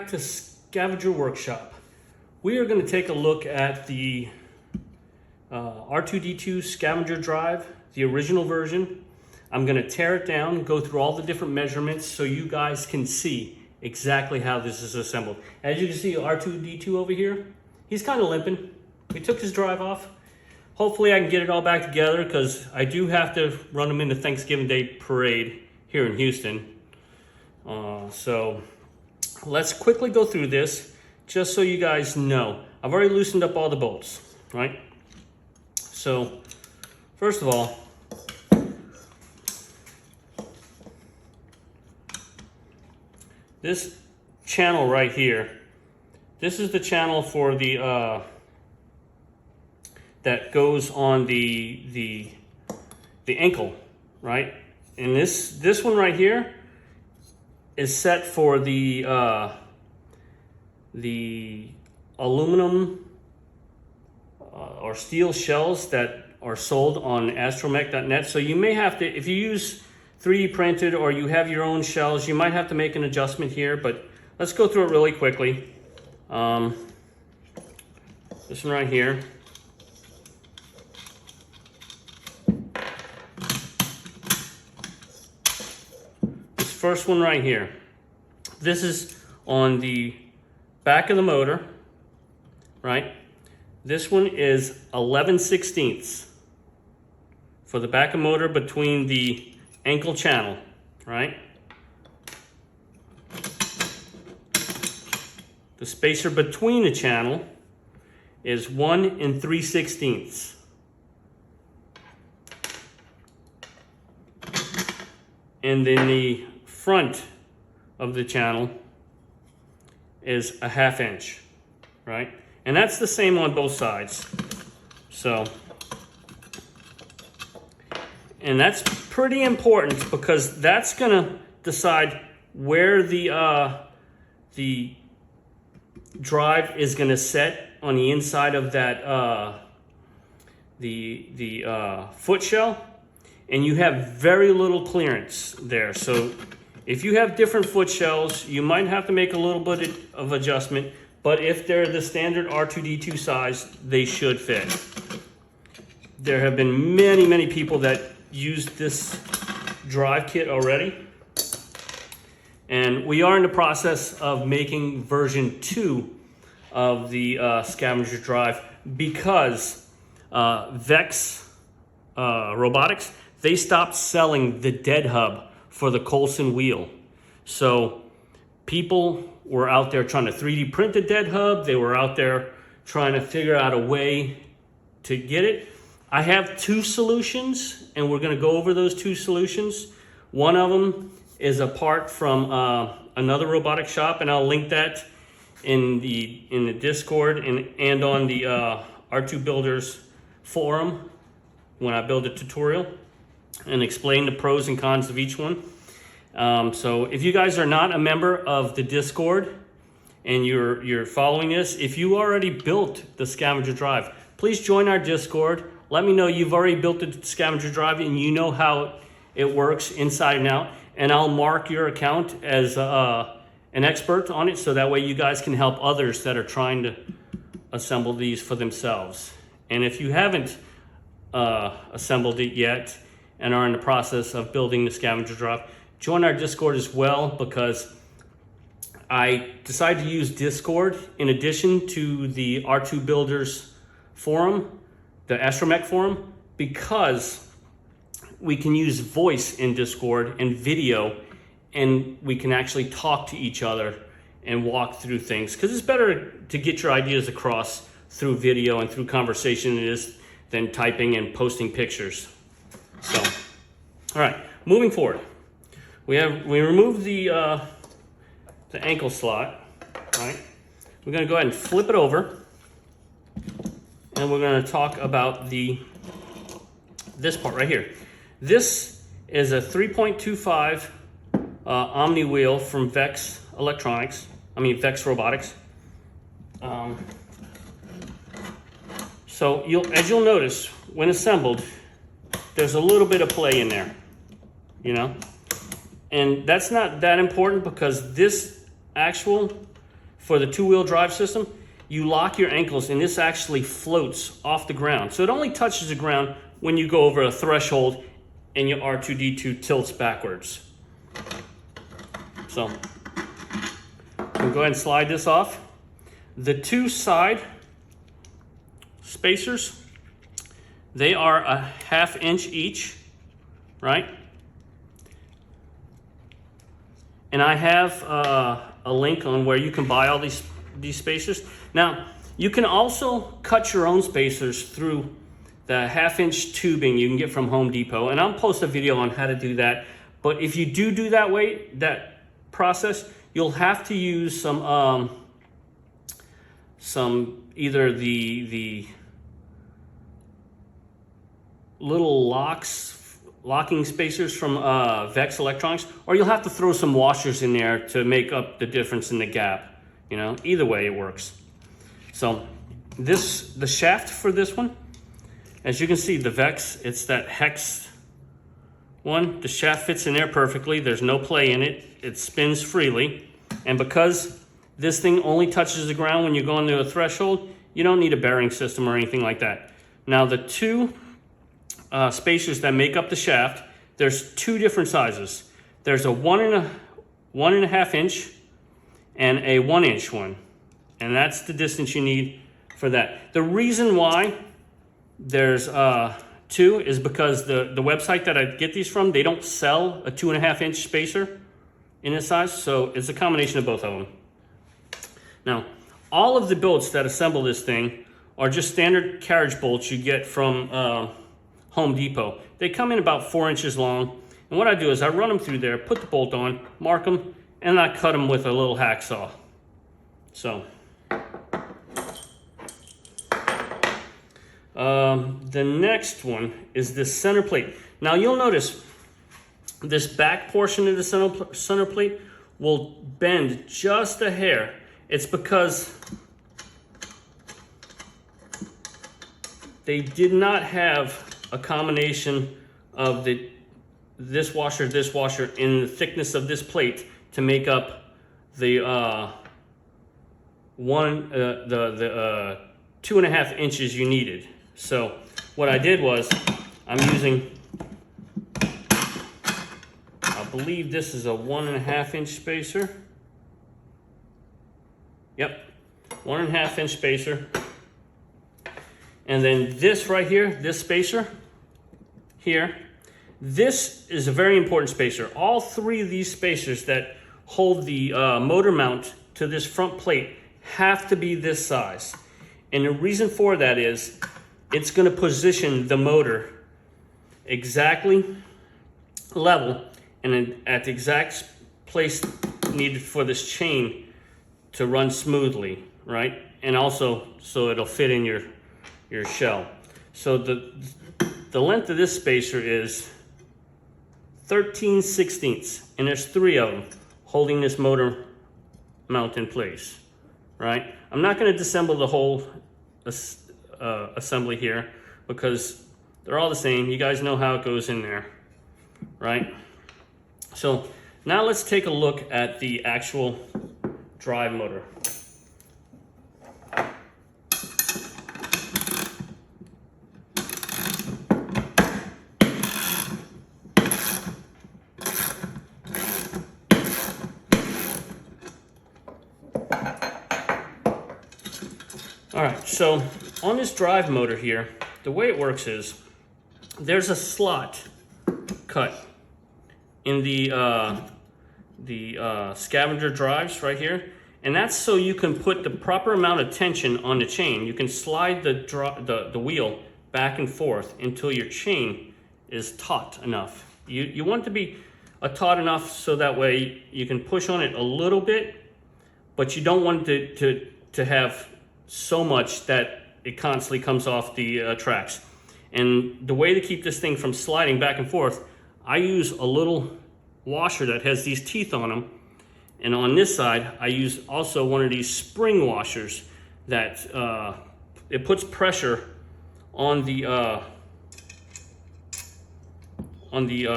back to Scavenger Workshop. We are going to take a look at the R2-D2 Scavenger drive, the original version. I'm going to tear it down, go through all the different measurements so you guys can see exactly how this is assembled. As you can see, R2-D2 over here, he's kind of limping. We took his drive off. Hopefully I can get it all back together because I do have to run him into Thanksgiving Day parade here in Houston. So let's quickly go through this just so you guys know. I've already loosened up all the bolts, right? So first of all, this channel right here, this is the channel for the that goes on the ankle, right? And this one right here is set for the aluminum or steel shells that are sold on astromech.net. So you may have to, if you use 3D printed or you have your own shells, you might have to make an adjustment here, but let's go through it really quickly. This one right here. This first one right here. This is on the back of the motor, right? This one is 11/16 for the back of motor between the ankle channel, right? The spacer between the channel is 1 3/16. And then the front of the channel is a 1/2 inch, right? And that's the same on both sides. So, and that's pretty important because that's gonna decide where the drive is gonna set on the inside of that foot shell, and you have very little clearance there. So if you have different foot shells, you might have to make a little bit of adjustment, but if they're the standard R2-D2 size, they should fit. There have been many people that used this drive kit already, and we are in the process of making version 2 of the Scavenger drive because Vex Robotics, they stopped selling the dead hub for the Coulson wheel. So people were out there trying to 3D print the dead hub. They were out there trying to figure out a way to get it. I have 2 solutions, and we're going to go over those 2 solutions. One of them is a part from another robotic shop, and I'll link that in the Discord and on the R2 Builders forum when I build a tutorial and explain the pros and cons of each one. So if you guys are not a member of the Discord and you're following this, if you already built the Scavenger drive, please join our Discord. Let me know you've already built the Scavenger drive and you know how it works inside and out, and I'll mark your account as an expert on it so that way you guys can help others that are trying to assemble these for themselves. And if you haven't assembled it yet and are in the process of building the Scavenger drive, join our Discord as well, because I decided to use Discord in addition to the R2 Builders forum, the Astromech forum, because we can use voice in Discord and video, and we can actually talk to each other and walk through things, because it's better to get your ideas across through video and through conversation than typing and posting pictures. So, all right, moving forward. We removed the ankle slot, right? We're gonna go ahead and flip it over, and we're gonna talk about this part right here. This is a 3.25 Omni wheel from Vex Robotics. So as you'll notice, when assembled, there's a little bit of play in there, you know? And that's not that important because this actual for the two-wheel drive system, you lock your ankles and this actually floats off the ground. So it only touches the ground when you go over a threshold and your R2-D2 tilts backwards. So we'll go ahead and slide this off. The two side spacers, they are a 1/2 inch each, right? And I have a link on where you can buy all these spacers. Now, you can also cut your own spacers through the 1/2 inch tubing you can get from Home Depot. And I'll post a video on how to do that. But if you do that process, you'll have to use some either the little locking spacers from Vex Electronics, or you'll have to throw some washers in there to make up the difference in the gap. You know, either way it works. So the shaft for this one, as you can see, the Vex, it's that hex one. The shaft fits in there perfectly. There's no play in it. It spins freely. And because this thing only touches the ground when you go into a threshold, you don't need a bearing system or anything like that. Now the two spacers that make up the shaft, there's two different sizes. There's a 1.5 inch and a 1 inch one. And that's the distance you need for that. The reason why there's two is because the website that I get these from, they don't sell a 2.5 inch spacer in this size. So it's a combination of both of them. Now, all of the bolts that assemble this thing are just standard carriage bolts you get from Home Depot. They come in about 4 inches long. And what I do is I run them through there, put the bolt on, mark them, and I cut them with a little hacksaw. So, the next one is this center plate. Now you'll notice this back portion of the center plate will bend just a hair. It's because they did not have a combination of this washer in the thickness of this plate to make up the 2.5 inches you needed. So what I did was I'm using, I believe this is a 1.5 inch spacer. Yep, 1.5 inch spacer. And then this right here, this spacer here, this is a very important spacer. All three of these spacers that hold the motor mount to this front plate have to be this size. And the reason for that is it's going to position the motor exactly level and at the exact place needed for this chain to run smoothly, right? And also so it'll fit in your shell. So the length of this spacer is 13/16, and there's 3 of them holding this motor mount in place, right? I'm not going to disassemble the whole assembly here because they're all the same. You guys know how it goes in there, right? So now let's take a look at the actual drive motor. All right, so on this drive motor here, the way it works is there's a slot cut in the Scavenger drives right here, and that's so you can put the proper amount of tension on the chain. You can slide the wheel back and forth until your chain is taut enough. You want it to be taut enough so that way you can push on it a little bit, but you don't want it to have so much that it constantly comes off the tracks. And the way to keep this thing from sliding back and forth, I use a little washer that has these teeth on them. And on this side, I use also one of these spring washers that it puts pressure on the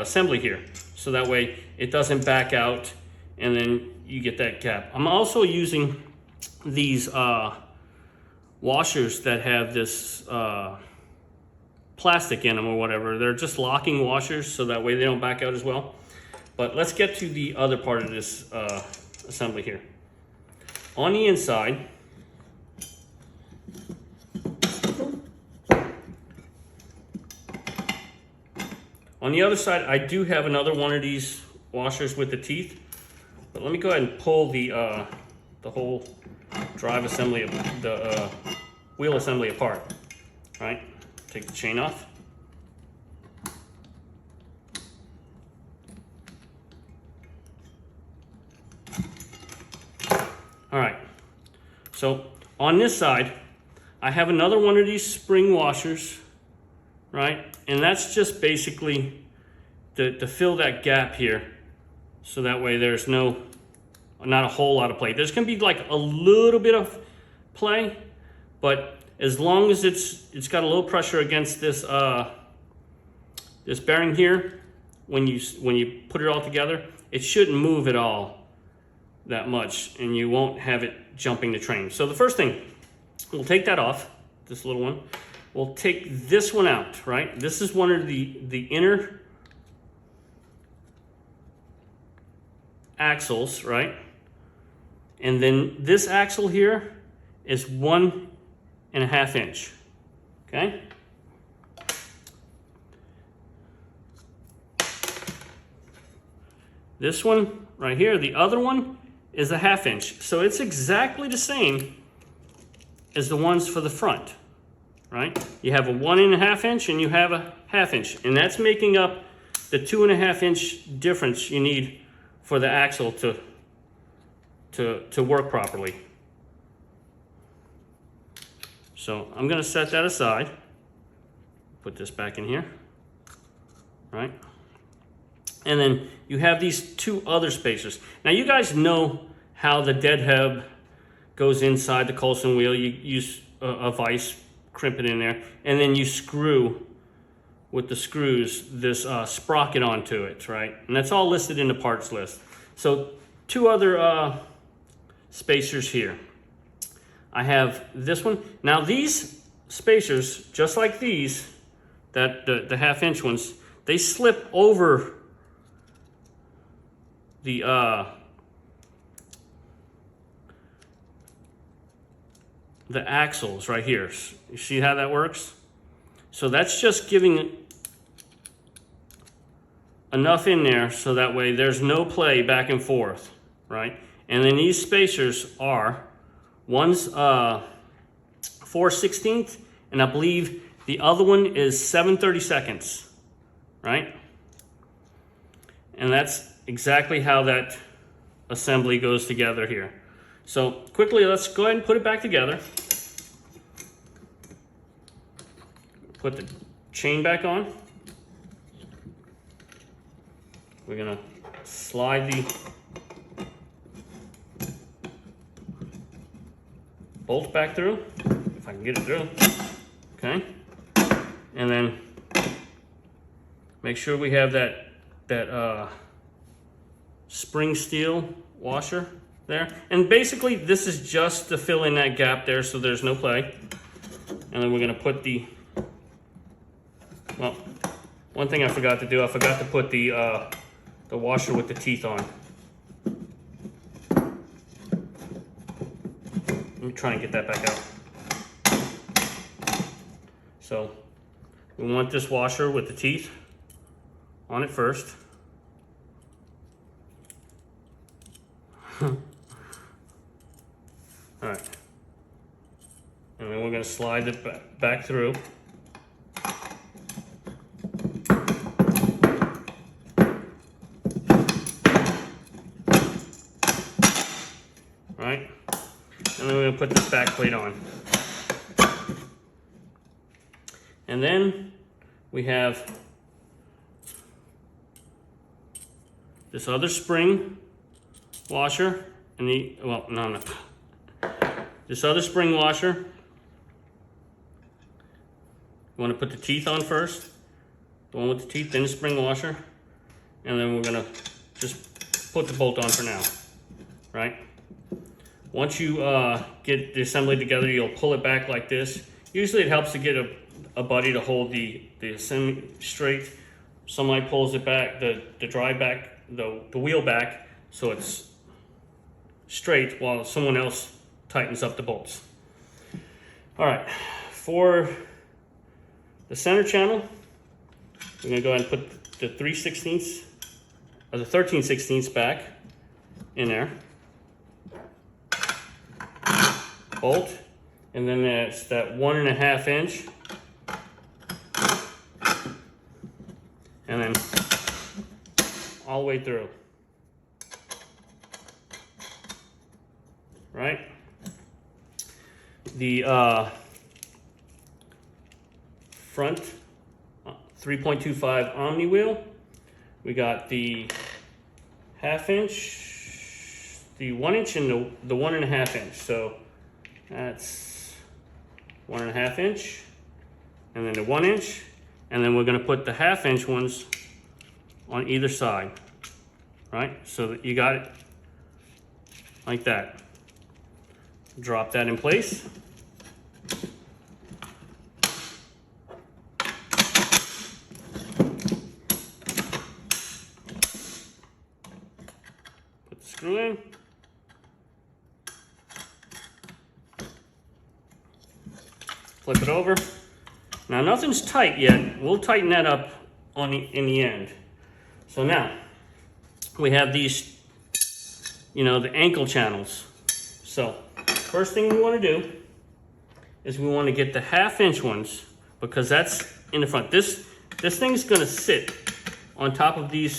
assembly here. So that way it doesn't back out and then you get that gap. I'm also using these washers that have this plastic in them or whatever. They're just locking washers so that way they don't back out as well. But let's get to the other part of this assembly here. On the inside, on the other side, I do have another one of these washers with the teeth. But let me go ahead and pull the whole drive assembly, the wheel assembly apart. All right, take the chain off. All right, so on this side, I have another one of these spring washers, right? And that's just basically to fill that gap here, so that way there's not a whole lot of play. There's gonna be like a little bit of play, but as long as it's got a low pressure against this this bearing here, when you put it all together, it shouldn't move at all that much, and you won't have it jumping the train. So the first thing, we'll take that off, this little one. We'll take this one out, right? This is one of the inner axles, right? And then this axle here is 1.5 inch, okay? This one right here, the other one, is a 1/2 inch. So it's exactly the same as the ones for the front, right? You have a 1.5 inch and you have a 1/2 inch, and that's making up the 2.5 inch difference you need for the axle to work properly. So I'm gonna set that aside, put this back in here, right? And then you have these two other spacers. Now you guys know how the dead hub goes inside the Coulson wheel. You use a vise, crimp it in there, and then you screw with the screws this sprocket onto it, right? And that's all listed in the parts list. So two other spacers here. I have this one. Now these spacers, just like these, that the 1/2 inch ones, they slip over the axles right here. You see how that works? So that's just giving enough in there so that way there's no play back and forth, right? And then these spacers are, one's 4/16, and I believe the other one is 7/32, right? And that's exactly how that assembly goes together here. So quickly, let's go ahead and put it back together. Put the chain back on. We're gonna slide the bolt back through, if I can get it through, okay? And then make sure we have that spring steel washer there. And basically this is just to fill in that gap there so there's no play. And then we're gonna put well, one thing I forgot to do, I forgot to put the washer with the teeth on. Let me try and get that back out. So we want this washer with the teeth on it first. All right, and then we're going to slide it back through. Right, and then we're going to put this back plate on. And then we have this other spring washer, and this other spring washer. You want to put the teeth on first, the one with the teeth, then the spring washer, and then we're going to just put the bolt on for now, right? once you get the assembly together, you'll pull it back like this. Usually it helps to get a buddy to hold the assembly straight. Somebody pulls it back, the drive back, the wheel back, so it's straight, while someone else tightens up the bolts. All right, for the center channel, we're gonna go ahead and put the 3/16 or the 13/16 back in there. Bolt, and then that's that 1.5 inch, and then all the way through. Right? The front 3.25 Omni wheel, we got the 1/2 inch, the 1 inch, and the 1.5 inch. So that's 1.5 inch, and then the 1 inch, and then we're going to put the 1/2 inch ones on either side, right? So that you got it like that. Drop that in place. Put the screw in. Flip it over. Now nothing's tight yet. We'll tighten that up in the end. So now we have these, the ankle channels. So first thing we want to do is we want to get the 1/2 inch ones, because that's in the front. This thing's going to sit on top of these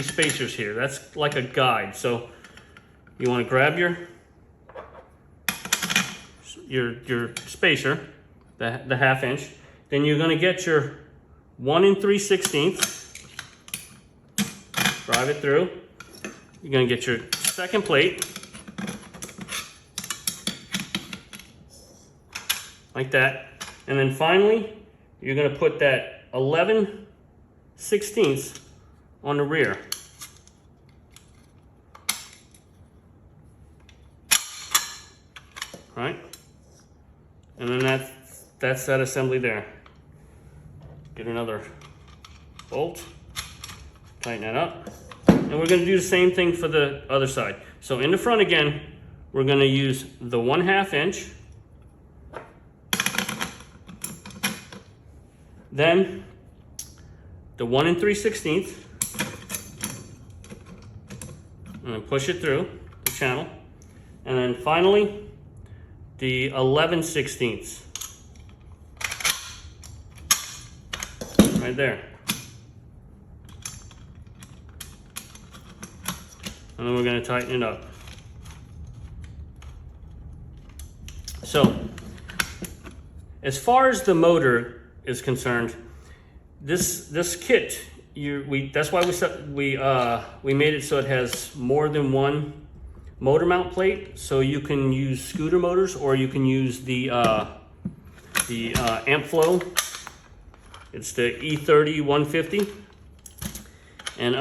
spacers here. That's like a guide. So you want to grab your spacer, the 1/2 inch. Then you're going to get your 1 3/16, drive it through. You're going to get your second plate, like that. And then finally, you're going to put that 11/16 on the rear. Right? And then that's that assembly there. Get another bolt, tighten that up. And we're going to do the same thing for the other side. So in the front again, we're going to use the 1/2 inch. Then the 1 3/16, and then push it through the channel. And then finally, the 11/16. Right there. And then we're going to tighten it up. So, as far as the motor is concerned, this kit, that's why we made it so it has more than one motor mount plate. So you can use scooter motors, or you can use the amp flow. It's the E30 150, and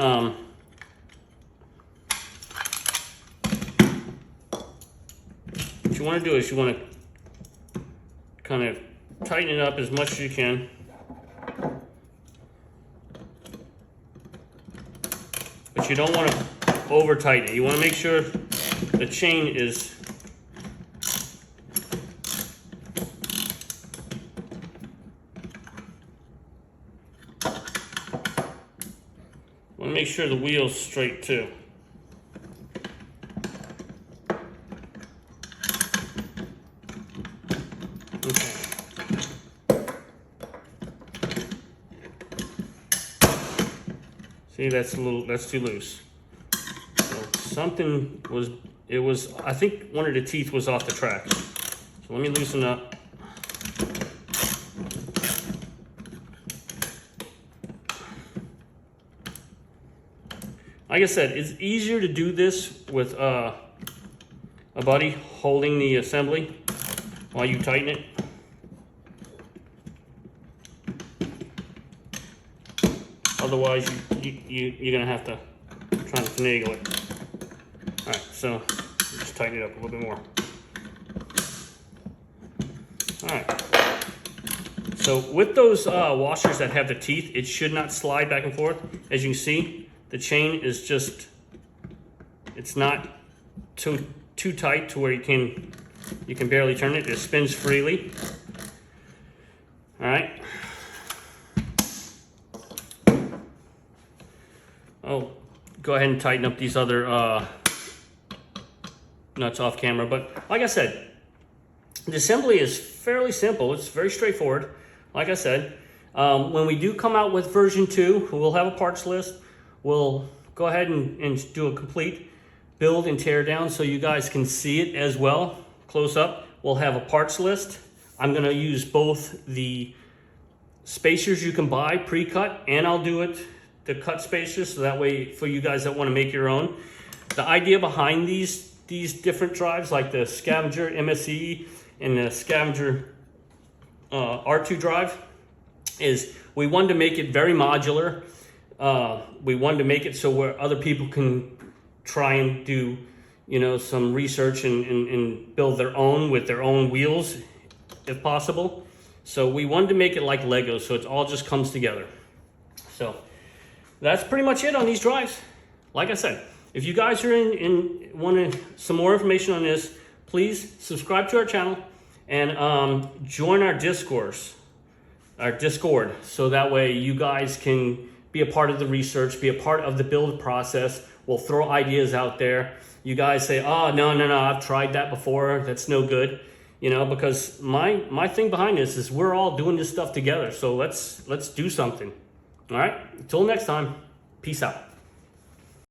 what you want to do is you want to kind of tighten it up as much as you can. But you don't want to over tighten it. You want to make sure the chain is make sure the wheel's straight too. Okay. See, that's too loose. So I think one of the teeth was off the track. So let me loosen up. Like I said, it's easier to do this with a buddy holding the assembly while you tighten it. Otherwise, you're gonna have to try to finagle it. All right, so just tighten it up a little bit more. All right. So with those washers that have the teeth, it should not slide back and forth. As you can see, the chain is just, it's not too tight to where you can barely turn it. It spins freely. All right. Oh, go ahead and tighten up these other nuts off camera. But like I said, the assembly is fairly simple. It's very straightforward. Like I said, when we do come out with version 2, we'll have a parts list. We'll go ahead and do a complete build and tear down so you guys can see it as well, close up. We'll have a parts list. I'm gonna use both the spacers you can buy pre-cut, and I'll do it, the cut spacers, so that way for you guys that wanna make your own. The idea behind these different drives, like the Scavenger MSE and the Scavenger R2 drive, is we wanted to make it very modular. We wanted to make it so where other people can try and do, you know, some research and build their own with their own wheels, if possible. So we wanted to make it like Lego, so it all just comes together. So that's pretty much it on these drives. Like I said, if you guys are wanting some more information on this, please subscribe to our channel and join our Discord, so that way you guys can be a part of the research, be a part of the build process. We'll throw ideas out there. You guys say, oh, no, I've tried that before, that's no good. You know, because my thing behind this is we're all doing this stuff together, so let's do something. All right, until next time, peace out.